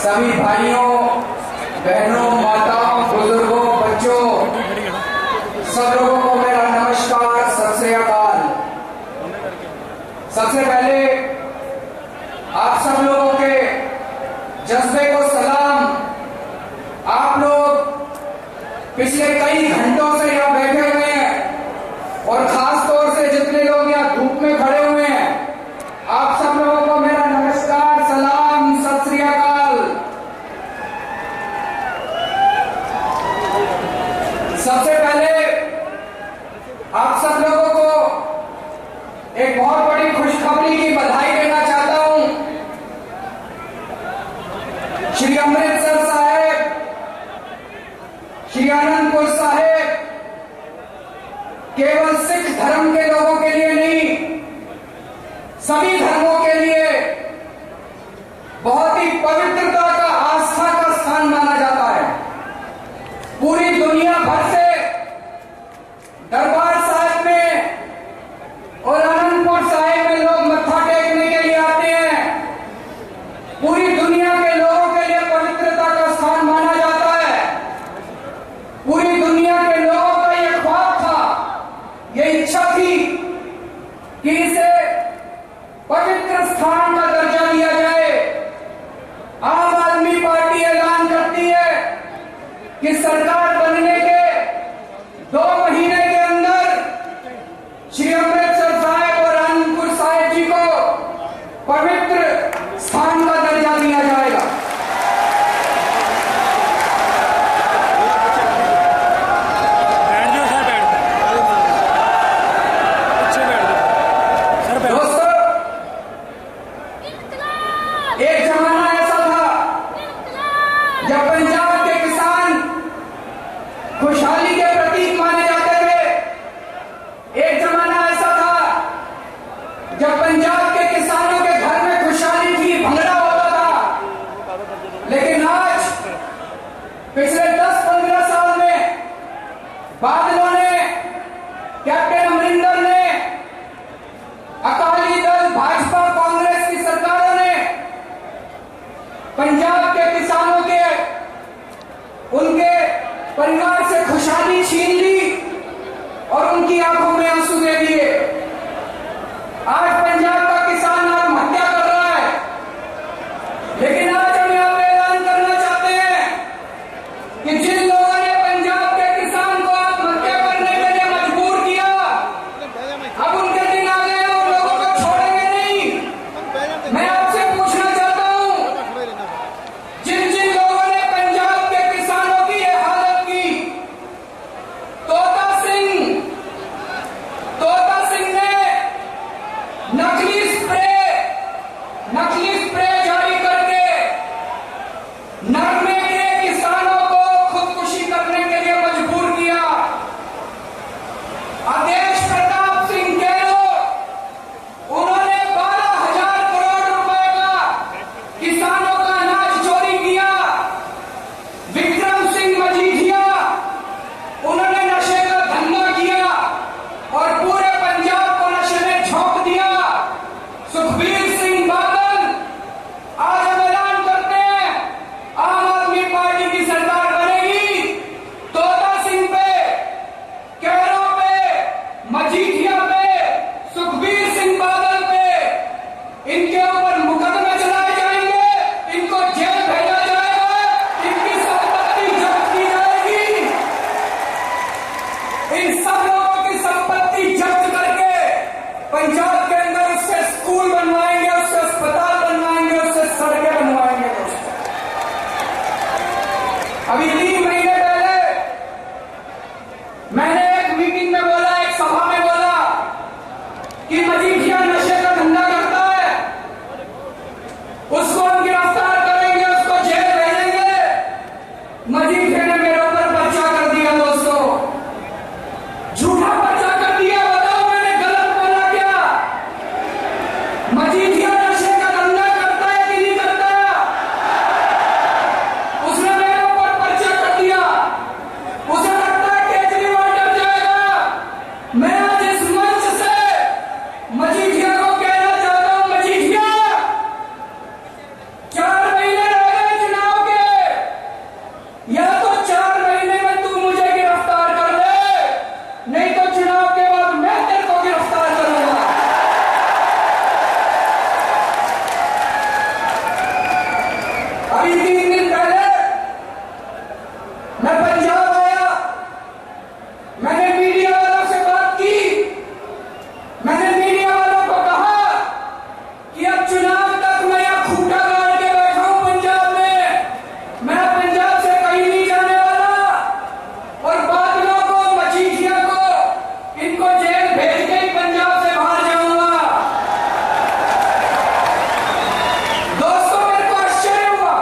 सभी भाइयों, बहनों, माताओं, बुजुर्गों, बच्चों, सब लोगों को मेरा नमस्कार, सत श्री अकाल। सबसे पहले आप सब लोगों के जज्बे को सलाम। आप लोग पिछले कई घंटों से यहाँ बैठे हुए हैं और खास तौर से जितने लोग यहाँ धूप में खड़े हुए हैं, आप सब लोगों को मेरा नमस्कार, सलाम, सत श्री अकाल। सबसे पहले आप सब लोगों को एक बहुत बड़ी खुशखबरी की बधाई देना चाहता हूं। श्री अमृतसर साहिब, श्री आनंदपुर साहिब केवल सिख धर्म के लोगों के लिए नहीं, सभी धर्मों के लिए बहुत ही पवित्रता का, आस्था का स्थान माना जाता है। पूरी दुनिया भर से दरबार साहिब में और आनंदपुर साहिब में लोग मत्था टेकने के लिए आते हैं। पूरी दुनिया के लोगों के लिए पवित्रता का स्थान माना जाता है। पूरी दुनिया के लोगों का यह ख्वाब था, यह इच्छा थी कि इसे पवित्र स्थान का दर्जा दिया जाए। आम आदमी पार्टी ऐलान करती है कि सरकार बनने के 2 महीने के अंदर श्री अमृतसर साहिब और आनंदपुर साहिब जी को पवित्र स्थान का दर्जा दिया जाएगा। दोस्तों, एक जमाना ऐसा था जब पंजाब के किसान खुशहाली के प्रतीक माने जाते थे। एक जमाना ऐसा था जब पंजाब के किसानों के घर में खुशहाली थी, भंगड़ा होता था। लेकिन आज पिछले 10-15 साल में बादलों ने, कैप्टन अमरिंदर ने, अकाली दल, भाजपा, कांग्रेस की सरकारों ने पंजाब के किसानों के, उनके परिवार से खुशहाली छीन ली और उनकी आंखों में आंसू दे दिए। आज पंजाब का किसान आत्महत्या कर रहा है। लेकिन आज हम यहां पे ऐलान करना चाहते हैं कि जिन लोगों ने पंजाब के किसान को आत्महत्या अभी 3 दिन पहले मैं पंजाब आया, मैंने मीडिया वालों से बात की, मैंने मीडिया वालों को कहा कि अब चुनाव तक मैं यहाँ खूंटा गाड़ के बैठा हूं पंजाब में, मैं पंजाब से कहीं नहीं जाने वाला और बादलों को, मजीठिया को, इनको जेल भेज के ही पंजाब से बाहर जाऊंगा। दोस्तों, मेरे को आश्चर्य हुआ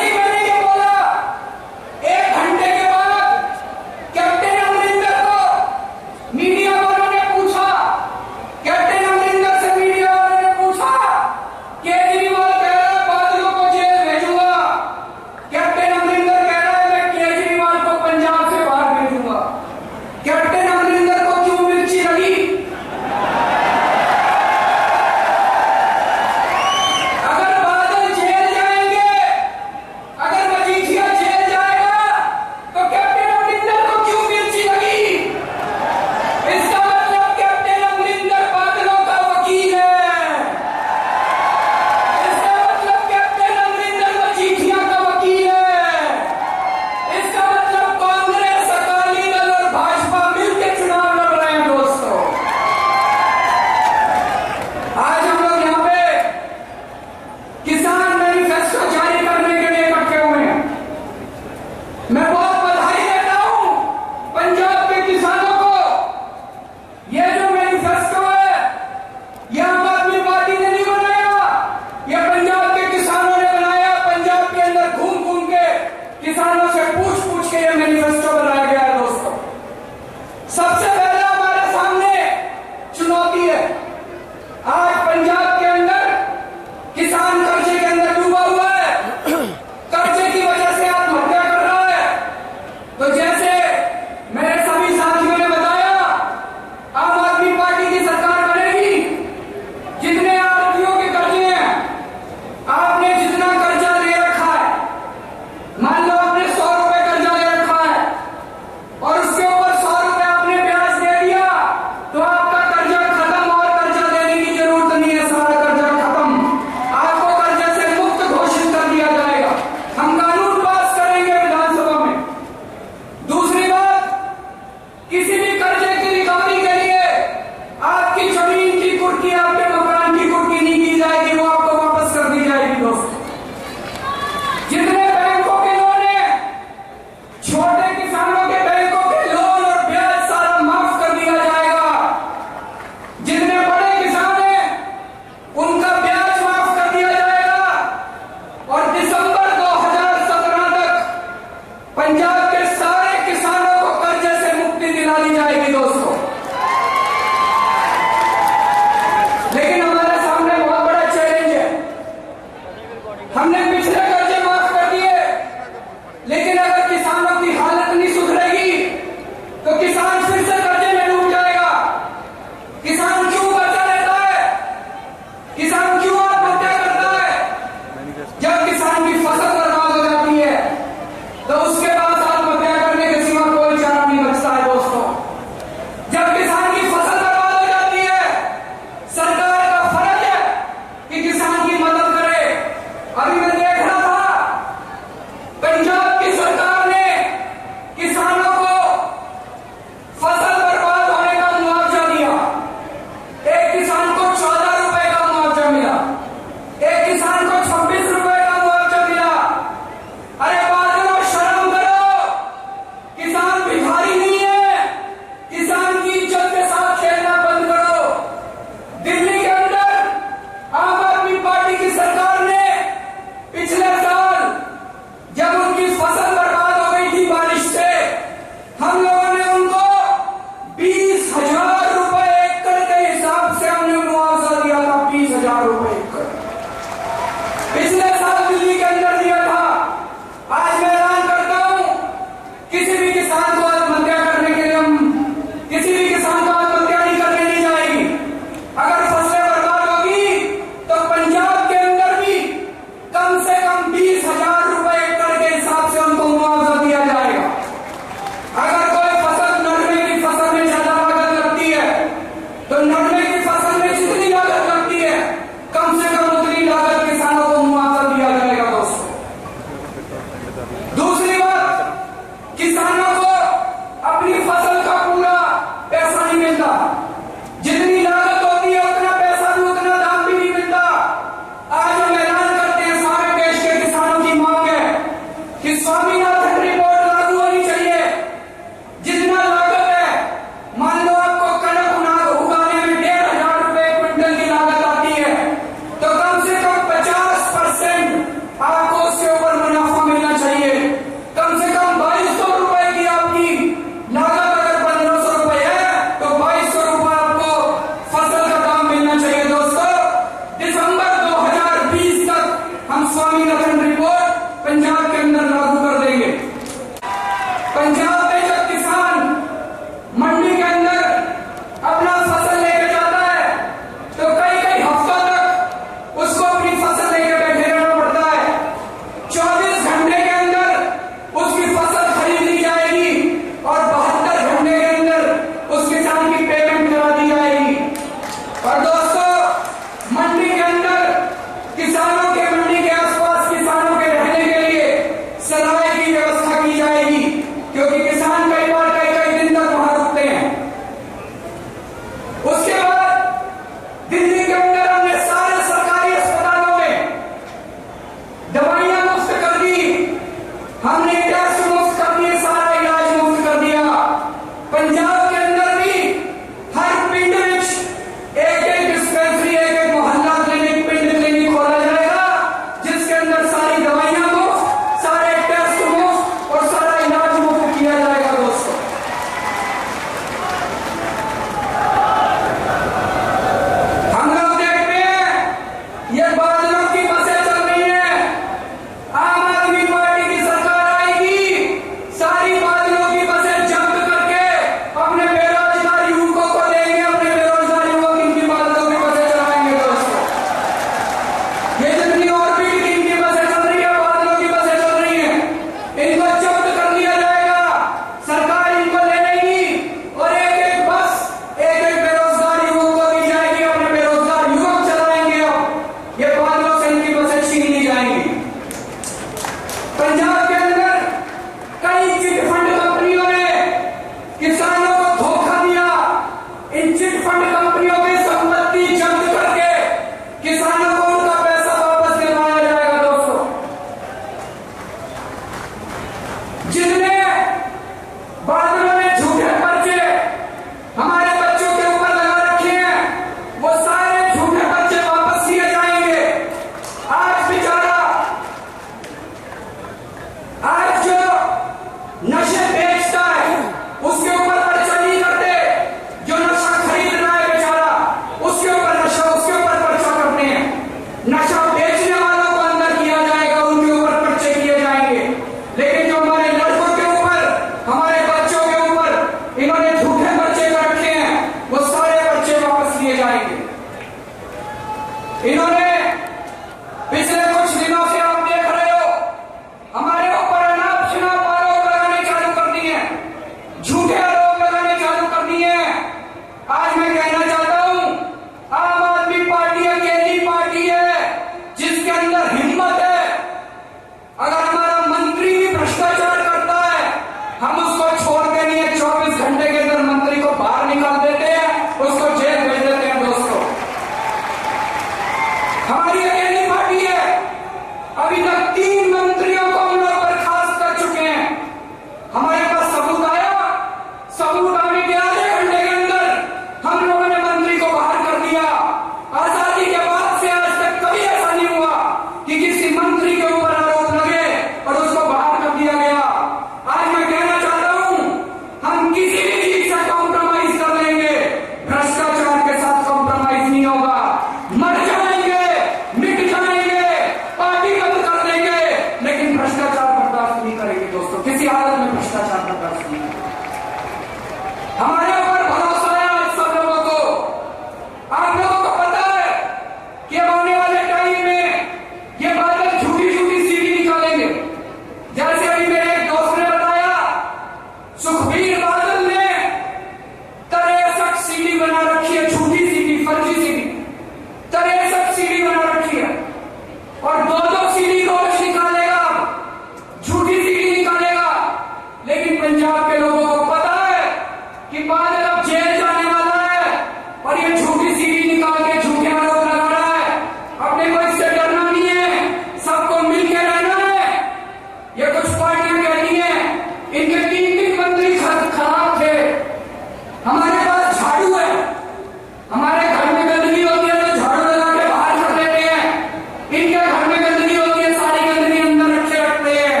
में गंदगी होती है, सारी गंदगी अंदर रखते हैं।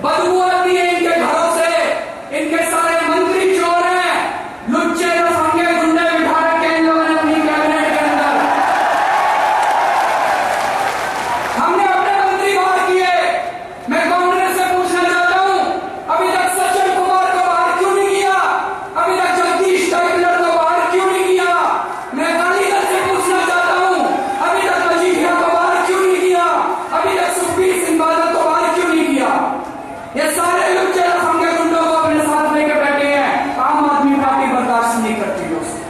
बदबू आती है इनके घरों से। इनके सारे मंत्री चोर हैं, लुच्चे लफंगे गुंडे बिठा रखे इन लोगों ने अपनी कैबिनेट के अंदर। हमने अपने मंत्री बाहर किए। मैं कांग्रेस से पूछना चाहता हूं, अभी तक सज्जन कुमार को बाहर क्यों नहीं किया? अभी तक जगदीश टाइटलर को बाहर क्यों नहीं किया? मैं अकालीदल से पूछना चाहता हूं, अभी तक मजीठिया को बाहर क्यों नहीं किया? अभी तक सुखबीर सिंह बादल को बाहर क्यों नहीं किया? ये सारे लुच्चे लफंगे गुंडों को अपने साथ लेकर बैठे हैं। आम आदमी पार्टी बर्दाश्त नहीं करती दोस्तों।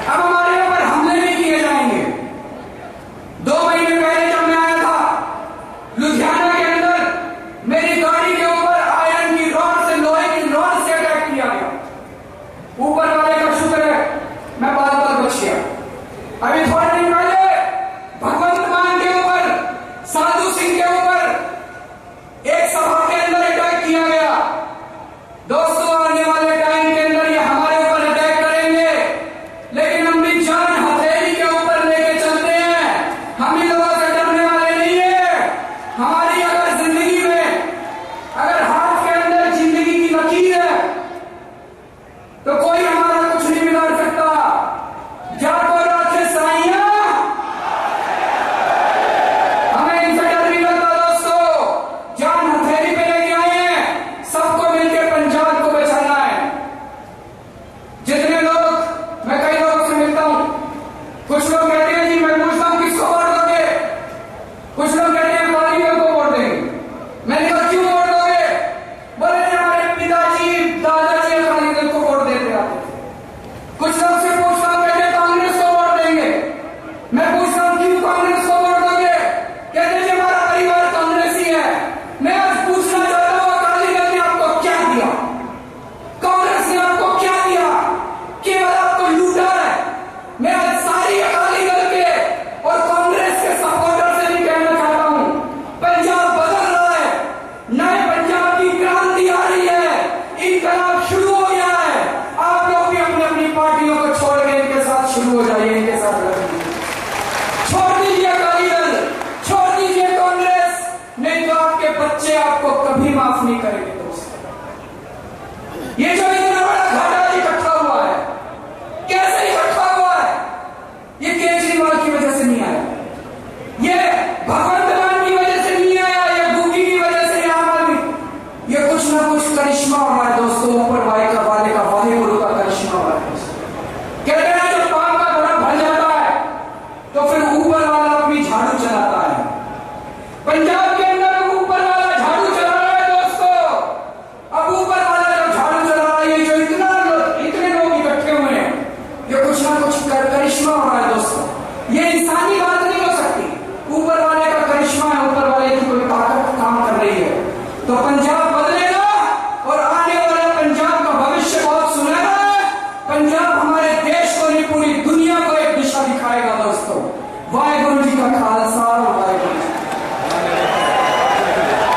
अब हमारे ऊपर हमले भी किए जाएंगे। 2 महीने पहले जब मैं आया था लुधियाना के अंदर, मेरी गाड़ी के ऊपर आयरन की रॉड से, लोहे की रॉड से अटैक किया गया। ऊपर वाले का शुक्र है मैं बाल बच गया। अभी थोड़े दिन पहले भगवंत मान के ऊपर, साधु सिंह के ऊपर एक सभा के अंदर अटैक किया गया। दोस्तों, आने वाले टाइम के अंदर ये हमारे ऊपर अटैक करेंगे, लेकिन हम भी जान हथेली के ऊपर लेके चलते हैं। हम ही लोगों से डरने वाले नहीं है। हमारी अगर जिंदगी में, अगर हाथ के अंदर जिंदगी की लकीर है, तो कोई हमारा कुछ नहीं बिगाड़ सकता। जाको राखे साइया, हमें इनसे डर नहीं लगता दोस्तों। जान हथेली पे लेके आए हैं, सबको मिलकर पंजाब को बचाना है। जितने लोग, मैं कई लोगों से मिलता हूं, कुछ लोग कहते हैं जी, मैं पूछता हूं किसको वोट दोगे? कुछ लोग कहते हैं अकालीदल को वोट देंगे। मैंने कहा क्यों वोट दोगे? बोले हमारे पिताजी दादाजी अकालीदल को वोट देते आते थे। कुछ लोग से पूछता हूं, कहते कांग्रेस को वोट देंगे। मैं पूछता हूं क्यों कांग्रेस को वोट दोगे? कहते जी हमारा परिवार कांग्रेसी है। मैं आज पूछना चाहता हूं, अकालीदल ने आपको क्या दिया? कांग्रेस ने आपको क्या दिया? केवल आपको लूटा है। मैं आज सारी अकालीदल के और कांग्रेस के सपोर्टर से भी कहना चाहता हूं, पंजाब बदल रहा है। नए पंजाब की क्रांति आ रही है। इनकलाब शुरू हो गया है। आप लोग भी अपनी अपनी पार्टियों को छोड़ के इनके साथ शुरू हो जाइए, इनके साथ लड़िए। छोड़ दीजिए अकालीदल, छोड़ दीजिए कांग्रेस, नहीं तो आपके बच्चे आपको कभी माफ नहीं करेंगे दोस्तों। ये जो इतना बड़ा घाटा आज इकट्ठा हुआ है, कैसे इकट्ठा हुआ है? ये केजरीवाल की वजह से नहीं आया, ये भगवंत मान की वजह से नहीं आया, ये गुगी की वजह से, आम आदमी, ये कुछ ना कुछ करिश्मा हो रहा है दोस्तों। ऊपर वाले का वाहेगुरु का करिश्मा हो रहा है दोस्तों। कहते हैं जब पाप का घड़ा भर जाता है तो फिर ऊपर वाला अपनी झाड़ू चलाता है। पंजाब के अंदर ऊपर वाला झाड़ू चला रहा है दोस्तों। अब ऊपर वाला जब झाड़ू चला रहा है, ये जो इतने लोग इकट्ठे हुए हैं, ये कुछ ना कुछ करिश्मा हो रहा है दोस्तों। ये इंसानी बात नहीं हो सकती, ऊपर वाले का करिश्मा है, ऊपर वाले की कोई ताकत काम कर रही है। तो पंजाब बदलेगा और आने वाला पंजाब का भविष्य बहुत सुनहरा है। पंजाब हमारे देश को नहीं, पूरी दुनिया को एक दिशा दिखाएगा दोस्तों। वाहेगुरु जी का खालसा।